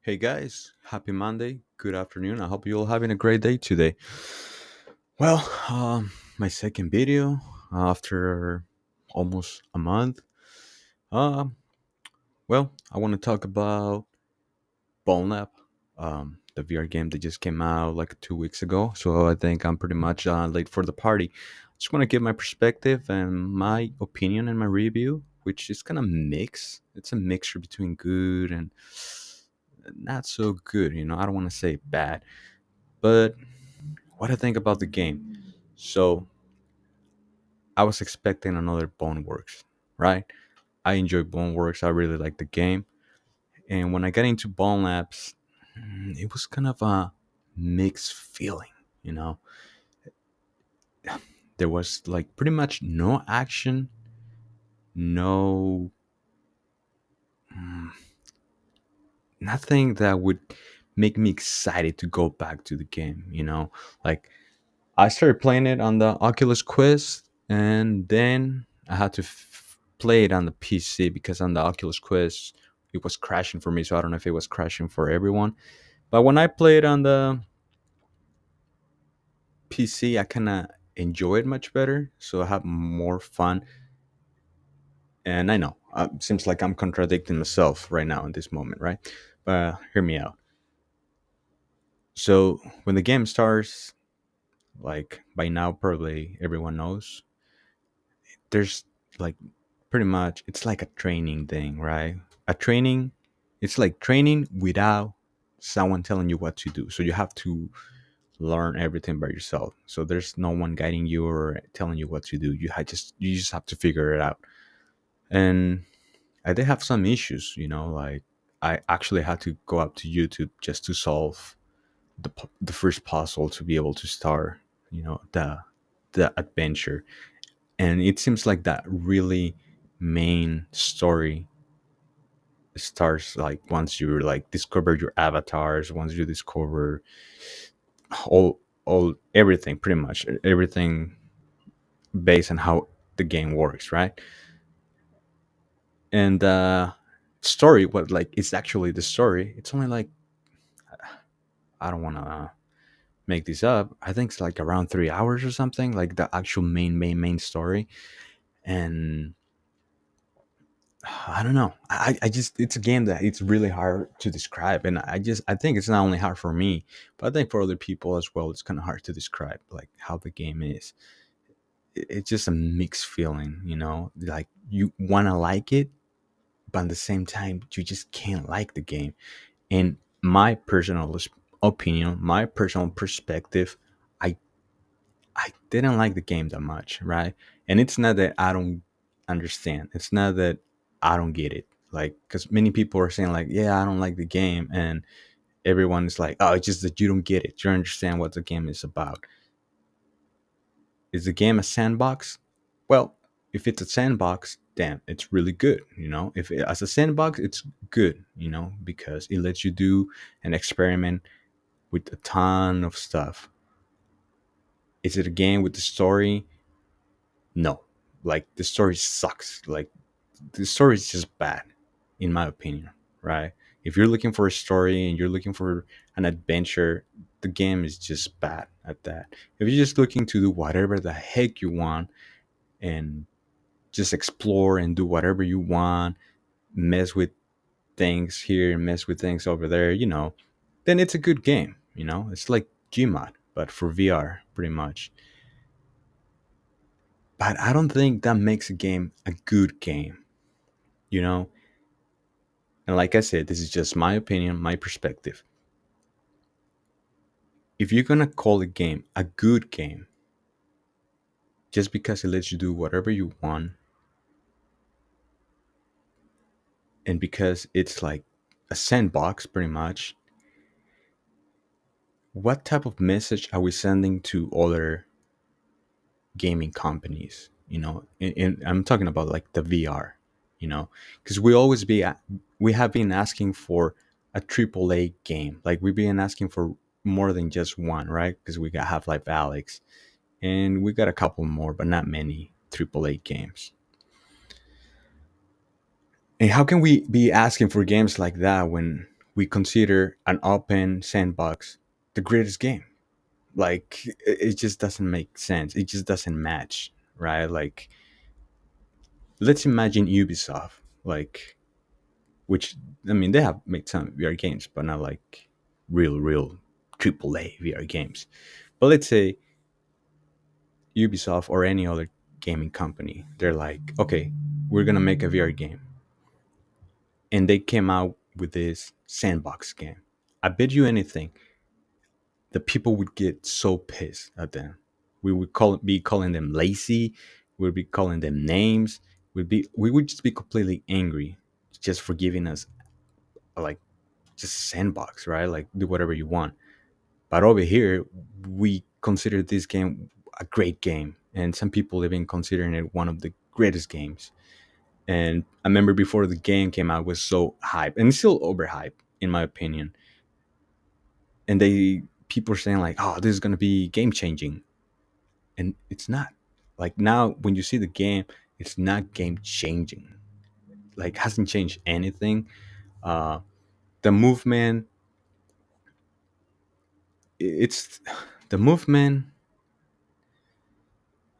Hey guys, happy Monday. Good afternoon. I hope you're all having a great day today. Well, my second video after almost a month. Um, I want to talk about Bonelab, the VR game that just came out like 2 weeks ago. So I think I'm pretty much late for the party. Just want to give my perspective and my opinion and my review, which is kind of mixed. It's a mixture between good and not so good. I don't want to say bad, but what I think about the game. So I was expecting another Boneworks, right? I enjoy Boneworks. I really like the game, and when I got into Bone Labs, it was kind of a mixed feeling. You know, there was like pretty much no action, no mm, nothing that would make me excited to go back to the game. Like I started playing it on the Oculus Quest, and then I had to play it on the PC because on the Oculus Quest it was crashing for me. So I don't know if it was crashing for everyone. But when I played on the PC, I kind of enjoy it much better. So I have more fun. And I know seems like I'm contradicting myself right now in this moment, right? But hear me out. So when the game starts, like by now probably everyone knows, there's like pretty much it's like a training thing, right? A training, it's like training without someone telling you what to do. So you have to learn everything by yourself. So there's no one guiding you or telling you what to do. You just have to figure it out. And I did have some issues, like I actually had to go up to YouTube just to solve the first puzzle to be able to start, the adventure. And it seems like that really main story starts like once you like discover your avatars, once you discover all everything, pretty much everything based on how the game works, right? And story, what like it's actually the story, it's only like, I don't want to make this up, I think it's like around 3 hours or something, like the actual main story. And I don't know. I just it's a game that it's really hard to describe, and I think it's not only hard for me, but I think for other people as well. It's kind of hard to describe like how the game is. It's just a mixed feeling, Like you want to like it, but at the same time you just can't like the game. In my personal opinion, my personal perspective, I I didn't like the game that much, right? And it's not that I don't understand. It's not that I don't get it. Like, because many people are saying, like, yeah, I don't like the game. And everyone is like, oh, it's just that you don't get it. You don't understand what the game is about. Is the game a sandbox? Well, if it's a sandbox, damn, it's really good. As a sandbox, it's good, because it lets you do an experiment with a ton of stuff. Is it a game with the story? No, like the story sucks. Like the story is just bad, in my opinion. Right? If you're looking for a story and you're looking for an adventure, the game is just bad at that. If you're just looking to do whatever the heck you want and just explore and do whatever you want, mess with things here and mess with things over there, then it's a good game. It's like Gmod, but for VR, pretty much. But I don't think that makes a game a good game. You know, And like I said, this is just my opinion, my perspective. If you're going to call a game a good game just because it lets you do whatever you want and because it's like a sandbox pretty much, what type of message are we sending to other gaming companies? And I'm talking about like the VR, because we have been asking for a AAA game. Like we've been asking for more than just one, right? Because we got Half-Life Alex, and we got a couple more, but not many AAA games. And how can we be asking for games like that when we consider an open sandbox the greatest game. Like it just doesn't make sense. It just doesn't match, right? Like let's imagine Ubisoft, like which I mean they have made some VR games, but not like real AAA VR games. But let's say Ubisoft or any other gaming company, they're like, okay, we're gonna make a VR game, and they came out with this sandbox game. I bet you anything, the people would get so pissed at them. We would be calling them lazy. We'd be calling them names. We would just be completely angry, just for giving us like just sandbox, right? Like do whatever you want. But over here, we consider this game a great game, and some people even considering it one of the greatest games. And I remember before the game came out, it was so hype, and it's still overhyped in my opinion. And they people are saying like, "Oh, this is gonna be game changing," and it's not. Like now, when you see the game, it's not game changing. Like hasn't changed anything. Uh, the movement, it's the movement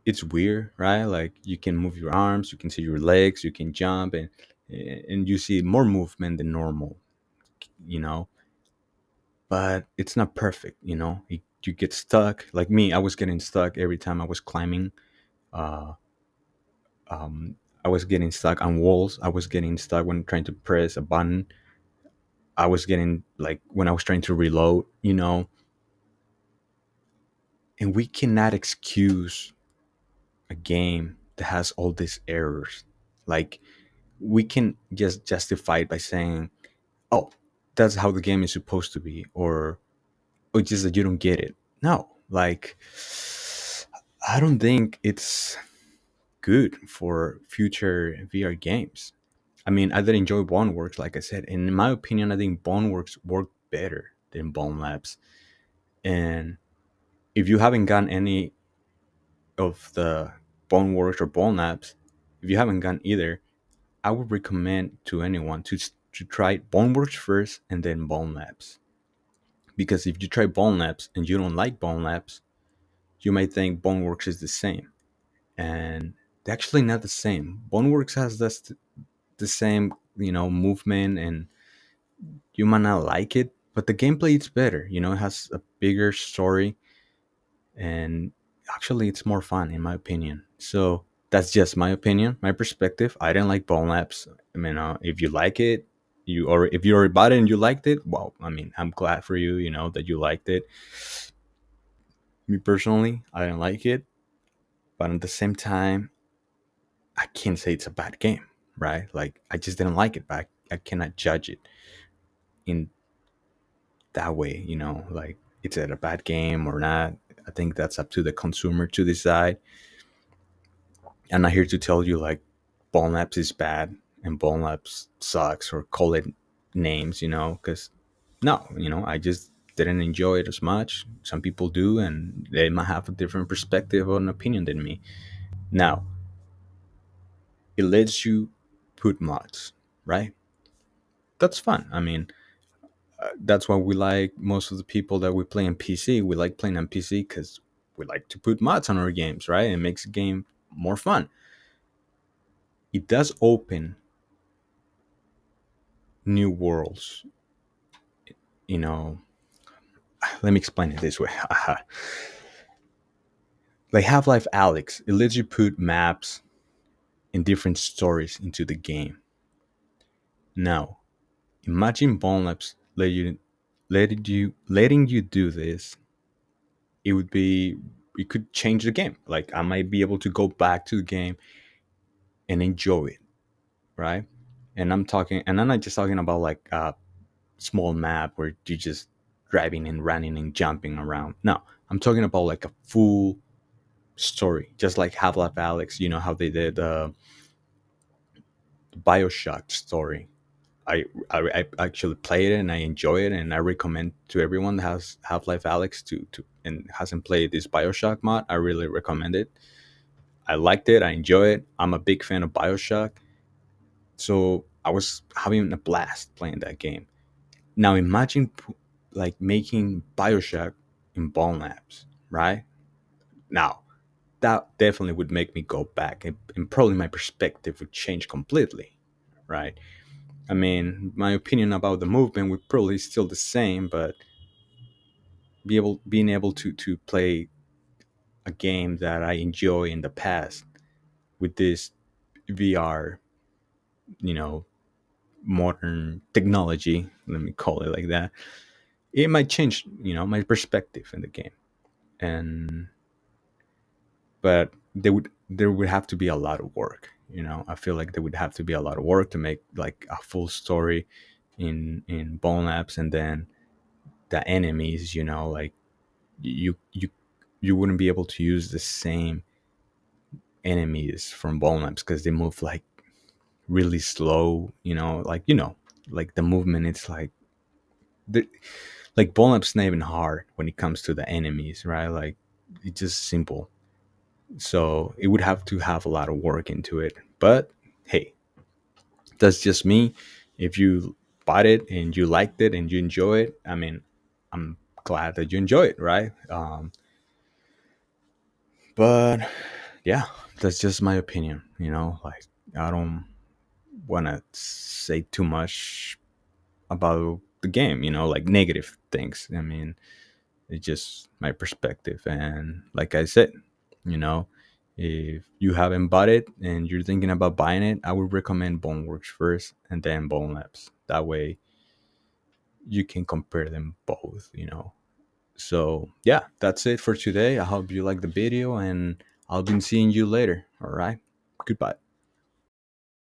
it's weird, right? Like you can move your arms, you can see your legs, you can jump, and you see more movement than normal, you know. But it's not perfect, you know. You get stuck. Like me, I was getting stuck every time I was climbing. Uh, um, I was getting stuck on walls. I was getting stuck when trying to press a button. I was getting like when I was trying to reload, you know. And we cannot excuse a game that has all these errors. Like we can just justify it by saying, "Oh, that's how the game is supposed to be," or just that you don't get it. No, like I don't think it's good for future VR games. I mean, I did enjoy Boneworks, like I said. And in my opinion, I think Boneworks work better than Bone Labs. And if you haven't gotten any of the Boneworks or Bone Labs, if you haven't gotten either, I would recommend to anyone to try Boneworks first and then Bone Labs. Because if you try Bone Labs and you don't like Bone Labs, you might think Boneworks is the same, and they're actually not the same. Boneworks has the same, you know, movement, and you might not like it, but the gameplay is better. You know, it has a bigger story, and actually, it's more fun in my opinion. So that's just my opinion, my perspective. I didn't like Bone Labs. I mean, if you like it, or if you already bought it and you liked it, well, I mean, I'm glad for you. You know that you liked it. Me personally, I didn't like it, but at the same time, I can't say it's a bad game, right? Like I just didn't like it, but I cannot judge it in that way. You know, like is it a bad game or not? I think that's up to the consumer to decide. I'm not here to tell you like Bone Labs is bad and Bone Labs sucks or call it names, you know, because no, you know, I just didn't enjoy it as much. Some people do, and they might have a different perspective or an opinion than me. Now, it lets you put mods, right? That's fun. I mean, that's why we like most of the people that we play on PC. We like playing on PC because we like to put mods on our games, right? It makes the game more fun. It does open new worlds, you know. Let me explain it this way. Like Half-Life Alex, it lets you put maps and different stories into the game. Now, imagine Bonelabs letting you do this. It would be it could change the game. Like I might be able to go back to the game and enjoy it, right? And I'm not just talking about like a small map where you're just driving and running and jumping around. No, I'm talking about like a full story, just like Half-Life Alex. You know how they did the Bioshock story. I actually played it and I enjoy it, and I recommend to everyone that has Half-Life Alex to and hasn't played this Bioshock mod. I really recommend it. I liked it. I enjoy it. I'm a big fan of Bioshock, so I was having a blast playing that game. Now imagine like making Bioshock in Bone Labs, right? Now that definitely would make me go back, and probably my perspective would change completely, right? I mean, my opinion about the movement would probably still the same, but being able to play a game that I enjoy in the past with this VR, you know, modern technology, let me call it like that, it might change, my perspective in the game. And but there would have to be a lot of work. I feel like there would have to be a lot of work to make like a full story in Bone Labs, and then the enemies, like you you wouldn't be able to use the same enemies from Bone Labs because they move like really slow. Like the movement, it's like the, like Bone Labs not even hard when it comes to the enemies, right? Like it's just simple. So it would have to have a lot of work into it. But hey, that's just me. If you bought it and you liked it and you enjoy it, I mean, I'm glad that you enjoy it, right? But yeah, that's just my opinion. Like I don't want to say too much about the game. Like negative things. I mean, it's just my perspective. And like I said, you know, if you haven't bought it and you're thinking about buying it, I would recommend Boneworks first and then Bone Labs. That way you can compare them both. So yeah, that's it for today. I hope you like the video, and I'll be seeing you later. All right. Goodbye.